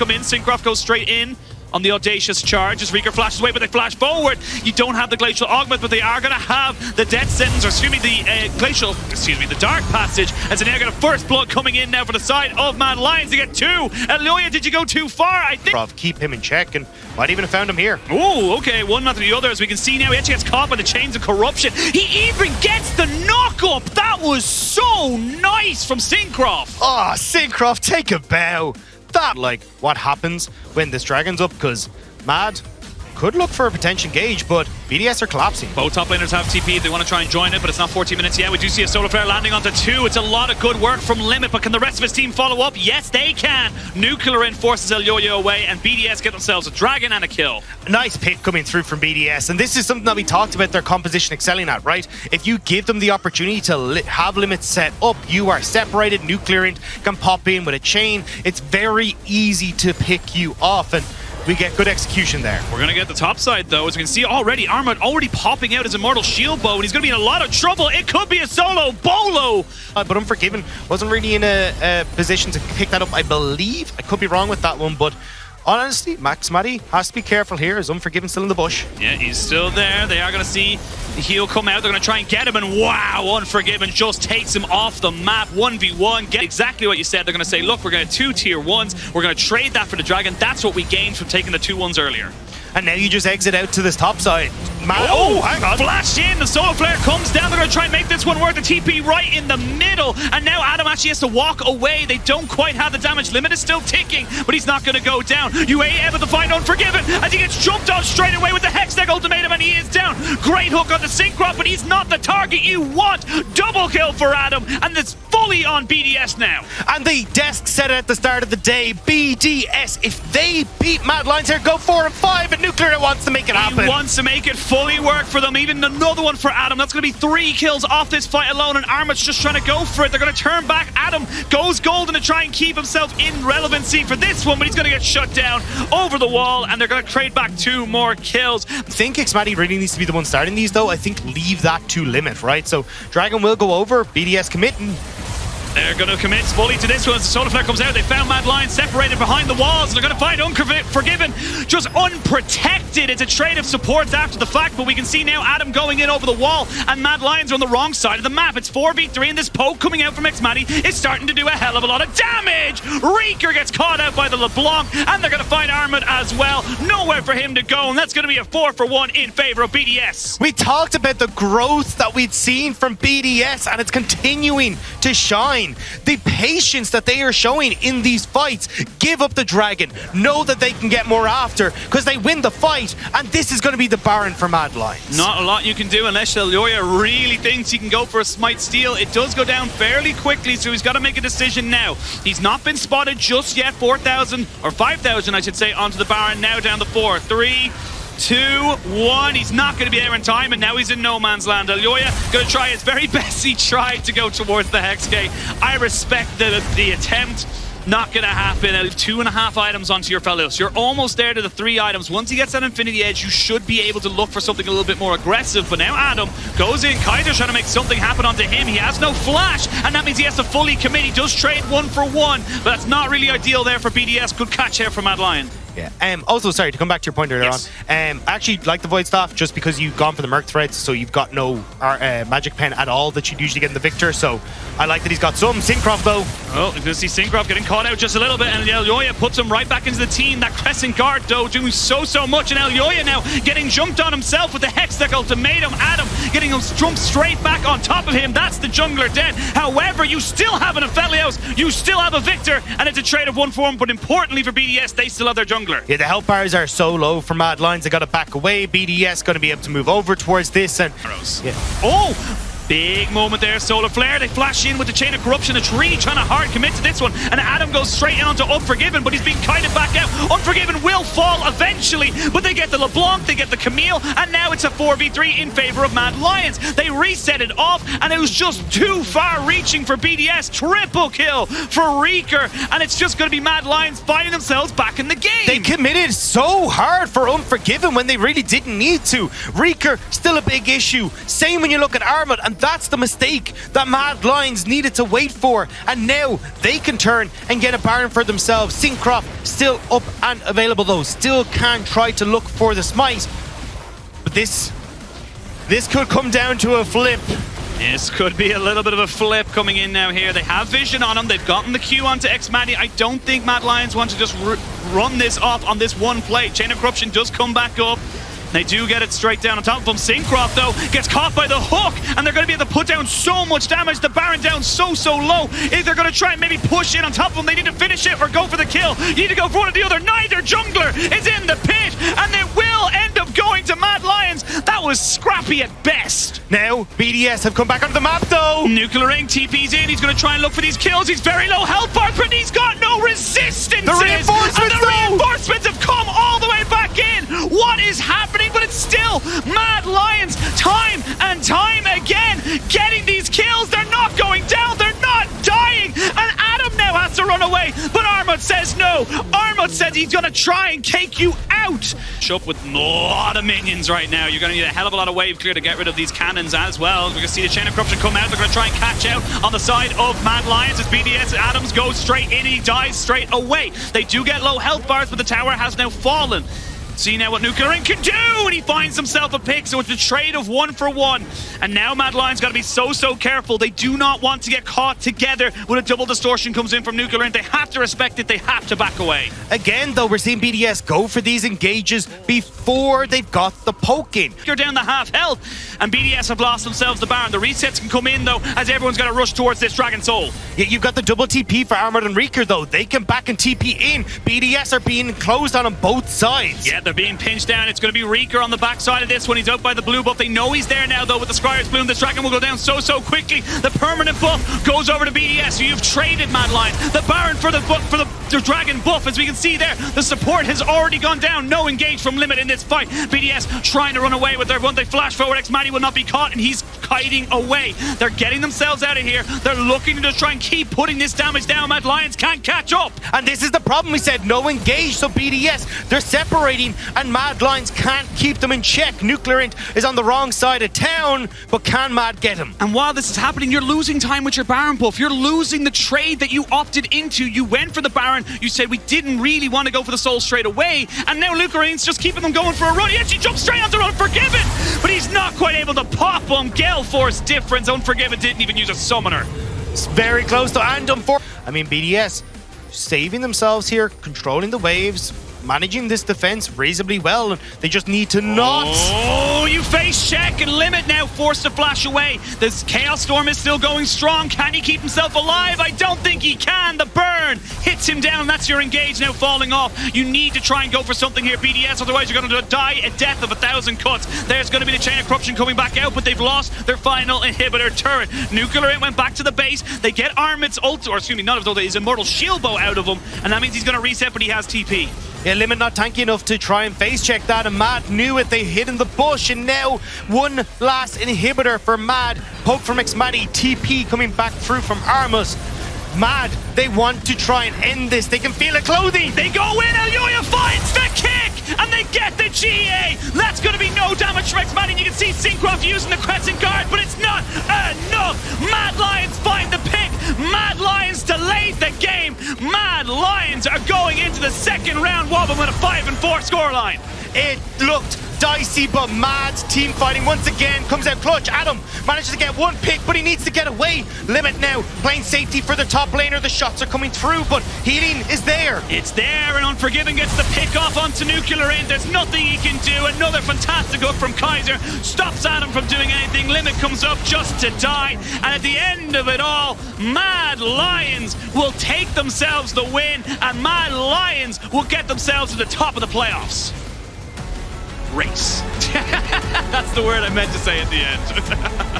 come in. Syncroft goes straight in on the audacious charge as Rieger flashes away, but they flash forward. You don't have the Glacial Augment, but they are going to have the Death Sentence, or excuse me, the Dark Passage, as they're now going to First Blood coming in now for the side of Mad Lions to get 2. Elioya, did you go too far? I think... Keep him in check, and might even have found him here. Ooh, okay, one after the other, as we can see now. He actually gets caught by the Chains of Corruption. He even gets the knock-up! That was so nice from Syncroft! Oh, Syncroft, take a bow. That, like, what happens when this dragon's up, because Mad could look for a potential engage, but BDS are collapsing. Both top laners have TP if they want to try and join it, but it's not 14 minutes yet. We do see a Solar Flare landing onto 2. It's a lot of good work from Limit, but can the rest of his team follow up? Yes, they can. Nuclear in forces Elioya away, and BDS get themselves a dragon and a kill. Nice pick coming through from BDS, and this is something that we talked about their composition excelling at, right? If you give them the opportunity to have Limit set up, you are separated. Nuclear can pop in with a chain. It's very easy to pick you off, and we get good execution there. We're going to get the top side, though. As we can see already, Armad already popping out his Immortal Shield Bow, and he's going to be in a lot of trouble. It could be a solo Bolo. But Unforgiven wasn't really in a position to pick that up, I believe. I could be wrong with that one, but honestly, Max Matty has to be careful here. Is Unforgiven still in the bush? Yeah, he's still there. They are going to see the heal come out. They're going to try and get him, and wow, Unforgiven just takes him off the map. 1v1. Get exactly what you said. They're going to say, look, we're going to 2 tier 1s. We're going to trade that for the dragon. That's what we gained from taking the 2-1s earlier. And now you just exit out to this top side. Hang on. Flash in. The Solar Flare comes down. They're going to try and make this one work. The TP right in the middle. And now Adam actually has to walk away. They don't quite have the damage. Limit is still ticking, but he's not going to go down. UA able to find Unforgiven as he gets jumped on straight away with the Hextech Ultimatum, and he is down. Great hook on the Syncroft, but he's not the target you want. Double kill for Adam, and it's fully on BDS now. And the desk said it at the start of the day. BDS, if they beat Mad Lions here, go 4-5, and Nuclear wants to make it happen. He wants to make it fully work for them. Even another one for Adam. That's going to be 3 kills off this fight alone, and Armad's just trying to go for it. They're going to turn back. Adam goes golden to try and keep himself in relevancy for this one, but he's going to get shut down over the wall, and they're going to trade back 2 more kills. I think Xmatty really needs to be the one starting these, though. I think leave that to Limit, right? So Dragon will go over, BDS committing. They're going to commit fully to this one as the Solar Flare comes out. They found Mad Lion separated behind the walls, and they're going to find Unforgiven just unprotected. It's a trade of supports after the fact, but we can see now Adam going in over the wall, and Mad Lions are on the wrong side of the map. It's 4v3, and this poke coming out from Xmatty is starting to do a hell of a lot of damage. Rieger gets caught out by the LeBlanc, and they're going to find Armad as well. Nowhere for him to go, and that's going to be a 4-for-1 in favor of BDS. We talked about the growth that we'd seen from BDS, and it's continuing to shine. The patience that they are showing in these fights. Give up the dragon. Know that they can get more after because they win the fight, and this is going to be the Baron for Mad Lions. Not a lot you can do unless Elioya really thinks he can go for a Smite Steal. It does go down fairly quickly, so he's got to make a decision now. He's not been spotted just yet. 4,000 or 5,000, I should say, onto the Baron. Now down to 4. 3, 2, 1. He's not going to be there in time, and now he's in no man's land. Elioya going to try his very best. He tried to go towards the Hex Gate. I respect the attempt. Not going to happen. 2.5 items onto your fellows. You're almost there to the 3 items. Once he gets that Infinity Edge, you should be able to look for something a little bit more aggressive. But now Adam goes in. Kaiser's trying to make something happen onto him. He has no flash, and that means he has to fully commit. He does trade 1-for-1, but that's not really ideal there for BDS. Good catch here from Mad Lion. Yeah. Also, sorry, to come back to your point earlier on, I actually like the Void Staff just because you've gone for the Merc Threads, so you've got no Magic Pen at all that you'd usually get in the Victor, so I like that he's got some. Syncroft, though. Oh, you can see Syncroft getting caught out just a little bit, and Elioya puts him right back into the team. That Crescent Guard, though, doing so much, and Elioya now getting jumped on himself with the Hextech Ultimatum. Adam getting him jumped straight back on top of him. That's the jungler dead. However, you still have an Aphelios, you still have a Victor, and it's a trade of 1-for-1, but importantly for BDS, they still have their jungler. Yeah, the health bars are so low for Mad Lions. They got to back away. BDS going to be able to move over towards this, and yeah. Oh, big moment there. Solar Flare. They flash in with the Chain of Corruption. It's really trying to hard commit to this one, and Adam goes straight in onto Unforgiven, but he's being kited back out. Unforgiven will will fall eventually, but they get the LeBlanc, they get the Camille, and now it's a 4v3 in favor of Mad Lions. They reset it off, and it was just too far reaching for BDS. Triple kill for Reeker, and it's just going to be Mad Lions finding themselves back in the game. They committed so hard for Unforgiven when they really didn't need to. Reeker, still a big issue. Same when you look at Armut, and that's the mistake that Mad Lions needed to wait for. And now they can turn and get a Baron for themselves. Syncroft still up and available though. Still can try to look for the smite. But this could come down to a flip. This could be a little bit of a flip coming in now here. They have vision on him. They've gotten the Q onto Xmadi. I don't think Mad Lions want to just run this off on this one play. Chain of Corruption does come back up. They do get it straight down on top of him. Syncroft, though, gets caught by the hook, and they're going to be able to put down so much damage. The Baron down so low. If they're going to try and maybe push in on top of him, they need to finish it or go for the kill. You need to go for one or the other. Neither jungler is in the pit, and it will end up going to Mad Lions. That was scrappy at best. Now, BDS have come back onto the map, though. Nuclear Ring TP's in. He's going to try and look for these kills. He's very low health bar, but he's got no resistance. The reinforcements have come all the way back in. What is happening? But it's still Mad Lions time and time again getting these kills. They're not going down. They're not dying. And Adam now has to run away. But Armut says no. Armut says he's going to try and take you out. Up with a lot of minions right now. You're going to need a hell of a lot of wave clear to get rid of these cannons as well. We're going to see the Chain of Corruption come out. They're going to try and catch out on the side of Mad Lions as BDS Adams goes straight in. He dies straight away. They do get low health bars, but the tower has now fallen. See now what Nuclear Ring can do, and he finds himself a pick, so it's a trade of 1 for 1. And now Mad Lions got to be so careful. They do not want to get caught together when a double distortion comes in from Nuclear Ring. They have to respect it. They have to back away. Again, though, we're seeing BDS go for these engages before they've got the poke in. You're down the half health, and BDS have lost themselves the Baron. The resets can come in, though, as everyone's got to rush towards this Dragon Soul. Yeah, you've got the double TP for Armut and Reeker, though. They can back and TP in. BDS are being closed on both sides. Yeah, they're being pinched down. It's going to be Reeker on the backside of this one. He's out by the blue buff. They know he's there now, though, with the Scryer's Bloom. This Dragon will go down so quickly. The permanent buff goes over to BDS, so you've traded Mad Lions. The Baron for the Dragon buff, as we can see there. The support has already gone down. No engage from Limit in this fight. BDS trying to run away with their one. They flash forward. Xmadi will not be caught, and he's kiting away. They're getting themselves out of here. They're looking to just try and keep putting this damage down. Mad Lions can't catch up. And this is the problem. We said no engage, so BDS, they're separating, and Mad Lions can't keep them in check. Nuclear Int is on the wrong side of town, but can Mad get him? And while this is happening, you're losing time with your Baron buff. You're losing the trade that you opted into. You went for the Baron. You said we didn't really want to go for the Soul straight away, and now Nuclear Int's just keeping them going for a run. He actually jumps straight onto Unforgiven, but he's not quite able to pop him. Gale Force difference. Unforgiven didn't even use a summoner. It's very close to and I mean, BDS saving themselves here, controlling the waves, managing this defense reasonably well. They just need to not. Oh, you face check, and Limit now forced to flash away. This Chaos Storm is still going strong. Can he keep himself alive? I don't think he can. The burn hits him down. That's your engage now falling off. You need to try and go for something here, BDS, otherwise you're going to die a death of 1,000 cuts. There's going to be the Chain of Corruption coming back out, but they've lost their final inhibitor turret. Nuclear Int went back to the base. They get Armut's ult, or excuse me, not his ult, his Immortal Shield Bow out of him, and that means he's going to reset, but he has TP. Yeah, Limit not tanky enough to try and face check that, and Mad knew it. They hid in the bush, and now one last inhibitor for Mad. Poke from Xmadi, TP coming back through from Armut. Mad, they want to try and end this. They can feel it clothing. They go in, Elyoya finds the kick, and they get the GA. That's going to be no damage for Xmadi, and you can see Syncroft using the Crescent Guard, but it's not enough. Mad Lions find the pick. Mad Lions delayed the game. Mad Lions are going into the second round wobbling with a 5-4 scoreline. It looked dicey, but Mad's team fighting once again comes out clutch. Adam manages to get one pick, but he needs to get away. Limit now playing safety for the top laner. The shots are coming through, but healing is there. It's there, and Unforgiven gets the pick off onto Nuclear Int. There's nothing he can do. Another fantastic hook from Kaiser stops Adam from doing anything. Limit comes up just to die, and at the end of it all, Mad Lions will take themselves the win, and Mad Lions will get themselves to the top of the playoffs. Race. That's the word I meant to say at the end.